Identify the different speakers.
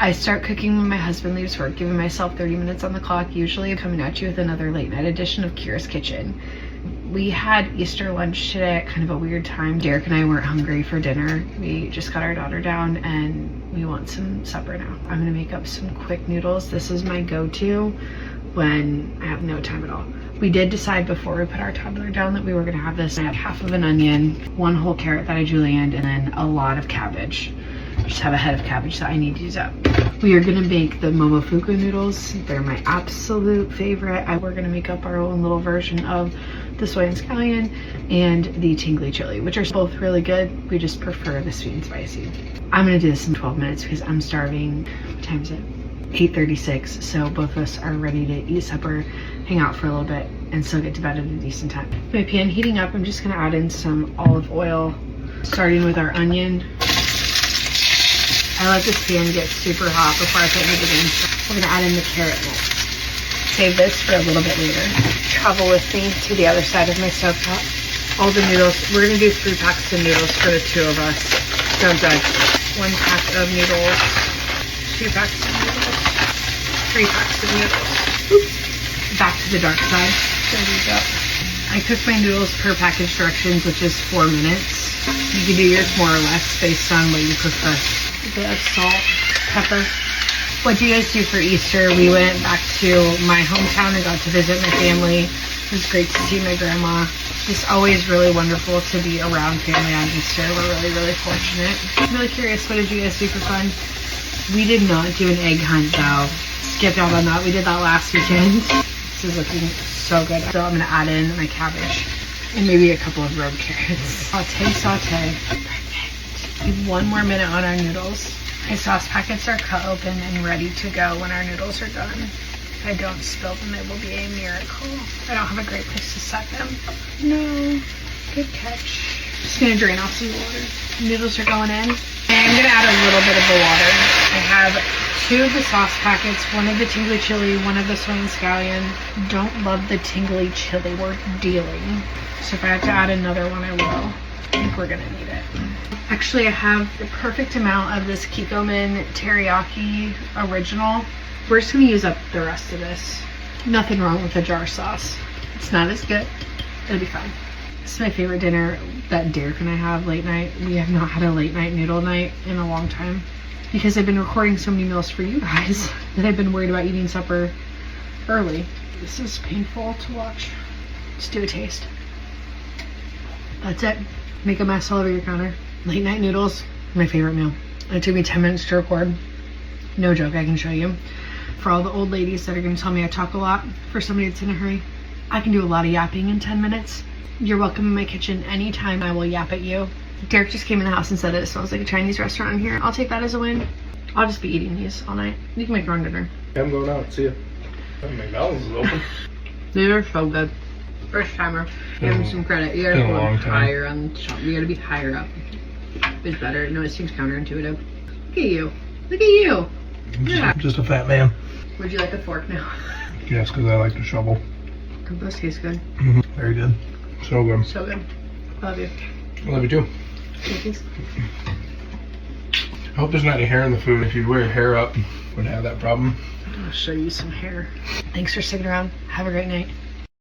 Speaker 1: I start cooking when my husband leaves work, giving myself 30 minutes on the clock, usually coming at you with another late night edition of Kira's Kitchen. We had Easter lunch today at kind of a weird time. Derek and I weren't hungry for dinner. We just got our daughter down and we want some supper now. I'm gonna make up some quick noodles. This is my go-to when I have no time at all. We did decide before we put our toddler down that we were gonna have this. I have half of an onion, 1 whole carrot that I julienned, and then a lot of cabbage. I just have a head of cabbage that I need to use up. We are gonna make the momofuku noodles. They're my absolute favorite. We're gonna make up our own little version of the soy and scallion and the tingly chili, which are both really good. We just prefer the sweet and spicy. I'm gonna do this in 12 minutes because I'm starving. What time is it? 8:36, so both of us are ready to eat supper, hang out for a little bit, and still get to bed at a decent time. My pan heating up, I'm just gonna add in some olive oil, starting with our onion. I let this pan get super hot before I put anything in. So we're gonna add in the carrot next. Save this for a little bit later. Travel with me to the other side of my stovetop. All the noodles, we're gonna do 3 packs of noodles for the 2 of us. Don't judge. 1 pack of noodles, 2 packs of noodles, 3 packs of noodles. Oops. Back to the dark side. There we go. I cook my noodles per package directions, which is 4 minutes. You can do yours more or less based on what you prefer. A bit of salt, pepper. What do you guys do for Easter? We went back to my hometown and got to visit my family. It was great to see my grandma. Just always really wonderful to be around family on Easter. We're really, really fortunate. I'm really curious, what did you guys do for fun? We did not do an egg hunt though. Skipped out on that. We did that last weekend. This is looking so good. So I'm gonna add in my cabbage and maybe a couple of rogue carrots. Saute, saute. Perfect. Leave 1 more minute on our noodles. My sauce packets are cut open and ready to go when our noodles are done. If I don't spill them, it will be a miracle. I don't have a great place to set them. No, good catch. Just gonna drain off some water. Noodles are going in. And I'm gonna add a little bit of the water. I have 2 of the sauce packets, 1 of the tingly chili, 1 of the soy and scallion. Don't love the tingly chili, we're dealing. So if I have to add another one, I will. I think we're gonna need it. Actually, I have the perfect amount of this Kikkoman teriyaki original. We're just gonna use up the rest of this. Nothing wrong with the jar sauce. It's not as good. It'll be fine. This is my favorite dinner that Derek and I have late night. We have not had a late night noodle night in a long time because I've been recording so many meals for you guys that I've been worried about eating supper early. This is painful to watch. Let's do a taste. That's it. Make a mess all over your counter. Late night noodles, my favorite meal. It took me 10 minutes to record. No joke, I can show you. For all the old ladies that are gonna tell me I talk a lot, for somebody that's in a hurry, I can do a lot of yapping in 10 minutes. You're welcome in my kitchen anytime. I will yap at you. Derek just came in the house and said it smells like a Chinese restaurant in here. I'll take that as a win. I'll just be eating these all night. You can make your own dinner.
Speaker 2: I'm going out. See ya. McDonald's is open.
Speaker 1: These are so good. First timer. Give him some credit. You gotta go higher on the shop. You gotta be higher up. It's better. No, it seems counterintuitive. Look at you. Look at you. Yeah.
Speaker 2: Just a fat man.
Speaker 1: Would you like a fork now?
Speaker 2: Yes, because I like to shovel.
Speaker 1: Those taste good.
Speaker 2: Very good. So good.
Speaker 1: So good. Love you.
Speaker 2: Love you too.
Speaker 1: Thanks.
Speaker 2: I hope there's not any hair in the food. If you wear your hair up, wouldn't have that problem.
Speaker 1: I'll show you some hair. Thanks for sticking around. Have a great night.